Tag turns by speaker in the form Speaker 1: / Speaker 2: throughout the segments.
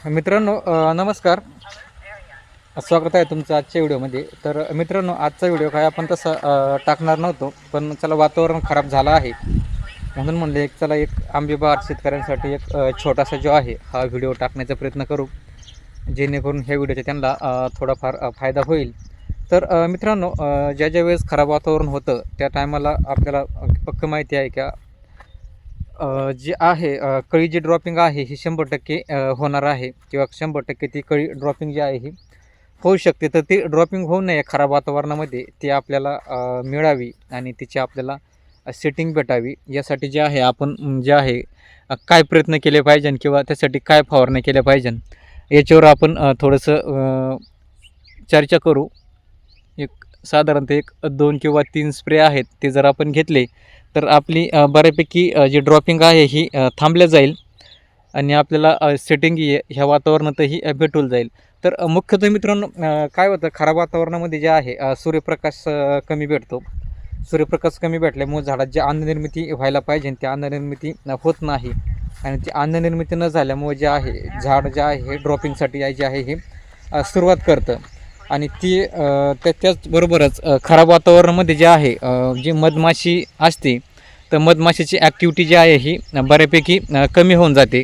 Speaker 1: मित्रांनो नमस्कार. स्वागत आहे तुमचं आजच्या व्हिडिओमध्ये. तर मित्रांनो, आजचा व्हिडिओ काय आपण तसा टाकणार नव्हतो, पण चला वातावरण खराब झालं आहे म्हणून म्हणले एक आंबेबार शेतकऱ्यांसाठी एक छोटासा जो आहे हा व्हिडिओ टाकण्याचा प्रयत्न करू, जेणेकरून ह्या व्हिडिओचा त्यांना थोडाफार फायदा होईल. तर मित्रांनो, ज्या वेळेस खराब वातावरण होतं त्या टायमाला आपल्याला पक्क माहिती आहे का जी आहे कळी जी ड्रॉपिंग आहे ही 100% होणार आहे, किंवा 100% ती कळी ड्रॉपिंग जी आहे ही होऊ शकते. तर ती ड्रॉपिंग होऊ नये खराब वातावरणामध्ये, ती आपल्याला मिळावी आणि तिची आपल्याला सेटिंग भेटावी, यासाठी जे आहे आपण जे आहे काय प्रयत्न केले पाहिजे किंवा त्यासाठी काय फवारणी केल्या पाहिजे याच्यावर आपण थोडंसं चर्चा करू. साधारणतः 2 किंवा 3 स्प्रे आहेत, ते जर आपण घेतले तर आपली बऱ्यापैकी जी ड्रॉपिंग आहे ही थांबल्या जाईल आणि आपल्याला सेटिंग ह्या वातावरणातही भेटून जाईल. तर मुख्यतः मित्रांनो, काय होतं खराब वातावरणामध्ये जे आहे सूर्यप्रकाश कमी भेटतो. सूर्यप्रकाश कमी भेटल्यामुळे झाडात जी अन्ननिर्मिती व्हायला पाहिजे त्या अन्ननिर्मिती होत नाही, आणि ती अन्ननिर्मिती न झाल्यामुळे जे आहे झाड जे आहे हे ड्रॉपिंगसाठी जे आहे हे सुरुवात करतं. आणि ती त्याचबरोबरच खराब वातावरणामध्ये जे आहे जी मधमाशी असते, तर मधमाशीची ॲक्टिव्हिटी जी आहे ही बऱ्यापैकी कमी होऊन जाते,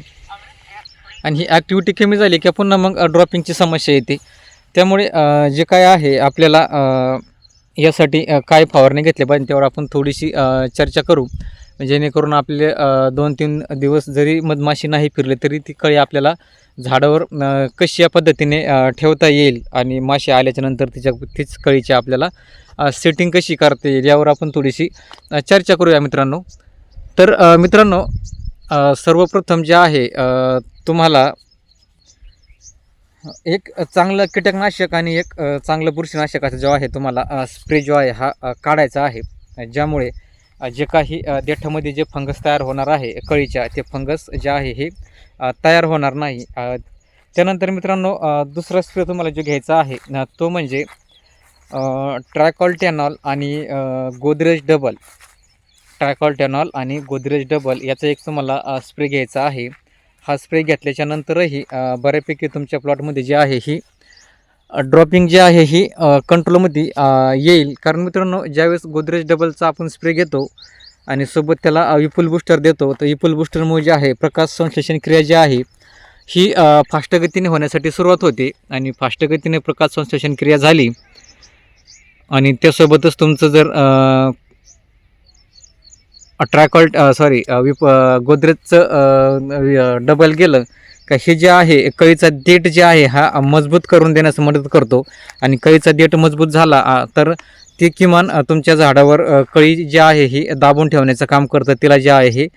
Speaker 1: आणि ही ॲक्टिव्हिटी कमी झाली की पुन्हा मग ड्रॉपिंगची समस्या येते. त्यामुळे जे काय आहे आपल्याला यासाठी काय फवारणी घेतली पाहिजे त्यावर आपण थोडीशी चर्चा करू, जेणेकरून आपले 2-3 दिवस जरी मधमाशी नाही फिरले तरी ती कळी आपल्याला झाडावर कशी या पद्धतीने ठेवता येईल, आणि माशी आल्याच्यानंतर तीच कळीची आपल्याला सेटिंग कशी करता येईल यावर आपण थोडीशी चर्चा करूया मित्रांनो. तर मित्रांनो, सर्वप्रथम जे आहे तुम्हाला एक चांगलं कीटकनाशक आणि एक चांगलं बुरशीनाशकाचा जो आहे तुम्हाला स्प्रे जो आहे हा काढायचा आहे, ज्यामुळे जे काही देठामध्ये जे फंगस तयार होणार आहे कळीच्या, ते फंगस जे आहे हे तयार होणार नाही. त्यानंतर मित्रांनो, दुसरा स्प्रे तुम्हाला जो घ्यायचा आहे तो म्हणजे ट्रायकॉल्टॅनॉल आणि गोदरेज डबल. ट्रायकॉल्टॅनॉल आणि गोदरेज डबल याचा एक तुम्हाला स्प्रे घ्यायचा आहे. हा स्प्रे घेतल्याच्यानंतरही बऱ्यापैकी तुमच्या प्लॉटमध्ये जे आहे ही ड्रॉपिंग जी आहे ही कंट्रोलमध्ये येईल. कारण मित्रांनो, ज्यावेळेस गोदरेज डबलचा आपण स्प्रे घेतो आणि सोबत त्याला विपुल बूस्टर देतो, तर विपुल बूस्टरमुळे जे आहे प्रकाश संश्लेषण क्रिया जी आहे ही फास्ट गतीने होण्यासाठी सुरुवात होते, आणि फास्ट गतीने प्रकाश संश्लेषण क्रिया झाली आणि त्यासोबतच तुमचं जर गोदरेजचं डबल गेलं का, हे जे आहे कळीचा देठ जे आहे हा मजबूत करून देण्यास मदत करतो, आणि कळीचा देठ मजबूत झाला तर ते किमान तुमच्या झाडावर कळी जी आहे ही दाबून ठेवण्याचं काम करतं. तिला जे आहे हे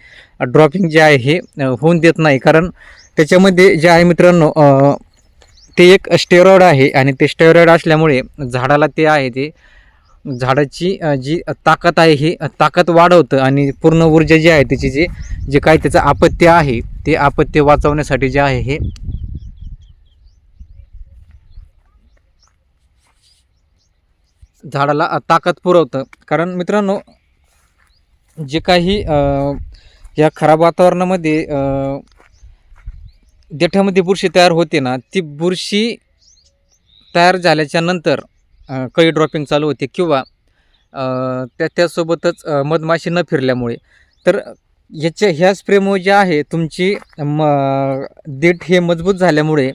Speaker 1: ड्रॉपिंग जे आहे हे होऊन देत नाही. कारण त्याच्यामध्ये जे आहे मित्रांनो, ते एक स्टेरॉइड आहे, आणि ते स्टेरॉइड असल्यामुळे झाडाला ते आहे ते झाडाची जी ताकद आहे ही ताकद वाढवतं, आणि पूर्ण ऊर्जा जी आहे त्याची जे काही त्याचं अपत्य आहे ते अपत्य वाचवण्यासाठी जे आहे हे झाडाला ताकद पुरवतं. कारण मित्रांनो, जे काही या खराब वातावरणामध्ये देठामध्ये बुरशी तयार होते ना, ती बुरशी तयार झाल्याच्या नंतर कळी ड्रॉपिंग चालू होते, किंवा त्यासोबतच मधमाशी न फिरल्यामुळे. तर ह्या स्प्रेमुळे जे आहे तुमची देठ हे मजबूत झाल्यामुळे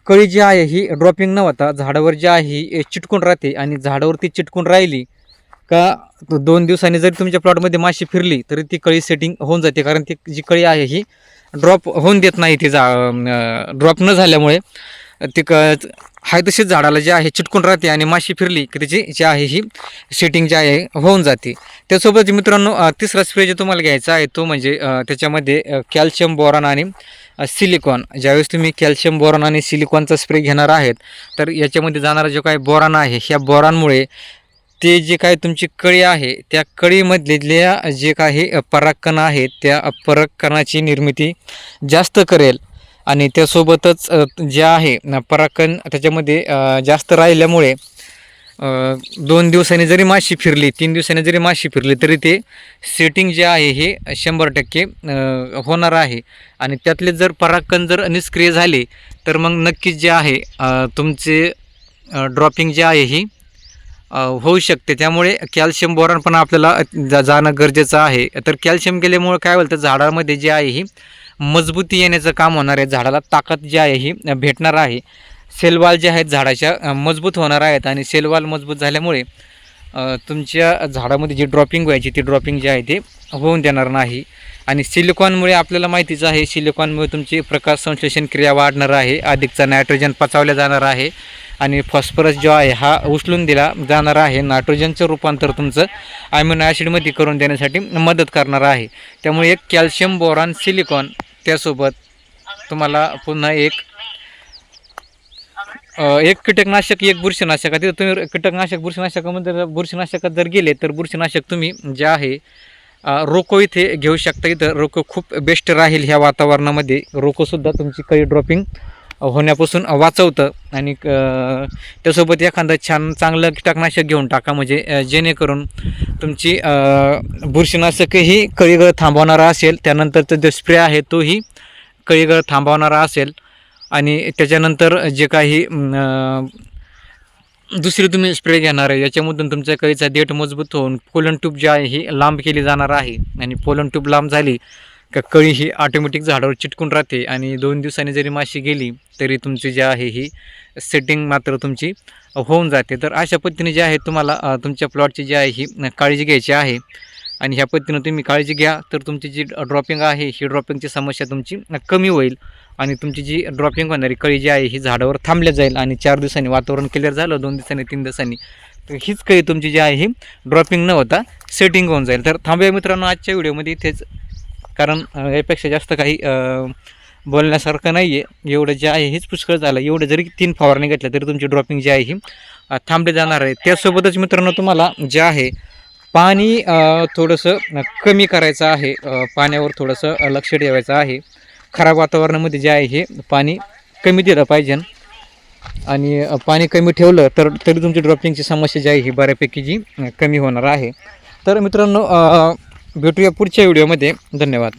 Speaker 1: कळी जी आहे ही ड्रॉपिंग न होता झाडावर जी आहे ही चिटकून राहते, आणि झाडावरती चिटकून राहिली का 2 दिवसांनी जरी तुमच्या प्लॉटमध्ये माशी फिरली तरी ती कळी सेटिंग होऊन जाते. कारण ती जी कळी आहे ही ड्रॉप होऊन देत नाही, ती ड्रॉप न झाल्यामुळे ती हाय तशीच झाडाला जे आहे चिटकून राहते, आणि माशी फिरली की त्याची जी आहे ही सेटिंग जी आहे होऊन जाते. त्यासोबत मित्रांनो, तिसरा स्प्रे जे तुम्हाला घ्यायचा आहे तो म्हणजे त्याच्यामध्ये कॅल्शियम, बोरॉन आणि सिलिकॉन. ज्यावेळेस तुम्ही कॅल्शियम, बोरॉन आणि सिलिकॉनचा स्प्रे घेणार आहेत तर याच्यामध्ये जाणारा जो काही बोरॉन आहे, ह्या बोरॉनमुळे ते जे काही तुमची कळी आहे त्या कळीमधल्या जे काही परागकण आहेत त्या परागकणाची निर्मिती जास्त करेल, आणि त्यासोबतच जे आहे परागकण त्याच्यामध्ये जास्त राहिल्यामुळे 2 दिवसांनी जरी माशी फिरली 3 दिवसांनी जरी माशी फिरली तरी ते सेटिंग जे आहे हे 100% होणार आहे. आणि त्यातले जर परागकण जर निष्क्रिय झाले तर मग नक्कीच जे आहे तुमचे ड्रॉपिंग जे आहे ही होऊ शकते. त्यामुळे कॅल्शियम बोरॉन पण आपल्याला जाणं गरजेचं आहे. तर कॅल्शियम गेल्यामुळे काय होतं, झाडामध्ये जे आहे ही मजबूती येण्याचं काम होणार आहे, झाडाला ताकद जी आहे ही भेटणार आहे, सेलवाल जे आहेत झाडाच्या मजबूत होणार आहेत. आणि सेलवाल मजबूत झाल्यामुळे तुमच्या झाडामध्ये जी ड्रॉपिंग व्हायची ती ड्रॉपिंग जी आहे ते होऊन देणार नाही. आणि सिलिकॉनमुळे आपल्याला माहितीच आहे, सिलिकॉनमुळे तुमची प्रकाश संश्लेषण क्रिया वाढणार आहे, अधिकचा नायट्रोजन पचवल्या जाणार आहे आणि फॉस्फरस जो आहे हा उचलून दिला जाणार आहे. नायट्रोजनचं रूपांतर तुमचं अमिनो ॲसिडमध्ये करून देण्यासाठी मदत करणार आहे. त्यामुळे एक कॅल्शियम बोरॉन सिलिकॉन त्यासोबत तुम्हाला पुन्हा एक कीटकनाशक एक बुरशीनाशक. तिथं तुम्ही कीटकनाशक बुरशीनाशकामध्ये बुरशीनाशकात जर गेले तर बुरशीनाशक तुम्ही जे आहे रोको इथे घेऊ शकता. इथं रोको खूप बेस्ट राहील ह्या वातावरणामध्ये. रोकोसुद्धा तुमची कळी ड्रॉपिंग होण्यापासून वाचवतं. आणि त्यासोबत एखादं चांगलं कीटकनाशक घेऊन टाका, म्हणजे जेणेकरून तुमची बुरशीनाशकही कळीगळ थांबवणारा असेल, त्यानंतरचा जो स्प्रे आहे तोही कळीगळ थांबवणारा असेल. आणि त्याच्यानंतर जे काही दुसरी तुम्ही स्प्रे घेणार आहे याच्यामधून तुमच्या कळीचा देठ मजबूत होऊन पोलन ट्यूब जी आहे ही लांब केली जाणार आहे. आणि पोलन ट्यूब लांब झाली का कळी ही ऑटोमॅटिक झाडावर चिटकून राहते. आणि 2 दिवसांनी जरी माशी गेली तरी तुमची जी आहे ही सेटिंग मात्र तुमची होऊन जाते. तर अशा पद्धतीने जे आहे तुम्हाला तुमच्या प्लॉटची जी आहे ही काळजी घ्यायची आहे. आणि ह्या पद्धतीनं तुम्ही काळजी घ्या तर तुमची जी ड्रॉपिंग आहे ही ड्रॉपिंगची समस्या तुमची कमी होईल. आणि तुमची जी ड्रॉपिंग होणारी कळी जी आहे ही झाडावर थांबल्या जाईल. आणि 4 दिवसांनी वातावरण क्लिअर झालं, 2 दिवसांनी 3 दिवसांनी, तर हीच कळी तुमची जी आहे ही ड्रॉपिंग न होता सेटिंग होऊन जाईल. तर थांबूया मित्रांनो आजच्या व्हिडिओमध्ये इथेच, कारण यापेक्षा जास्त काही बोलण्यासारखं नाही आहे. एवढं जे आहे हेच पुष्कळ झालं. एवढं जरी 3 फवारणी घेतल्या तरी तुमची ड्रॉपिंग जी आहे ही थांबली जाणार आहे. त्यासोबतच मित्रांनो तुम्हाला जे आहे पाणी थोडंसं कमी करायचं आहे, पाण्यावर थोडंसं लक्ष ठेवायचं आहे. खराब वातावरणामध्ये जे आहे हे पाणी कमी दिलं पाहिजे. आणि पाणी कमी ठेवलं तर तरी तुमची ड्रॉपिंगची समस्या जी आहे ही बऱ्यापैकी जी कमी होणार आहे. तर मित्रांनो भेटूया पुढच्या व्हिडिओमध्ये. धन्यवाद.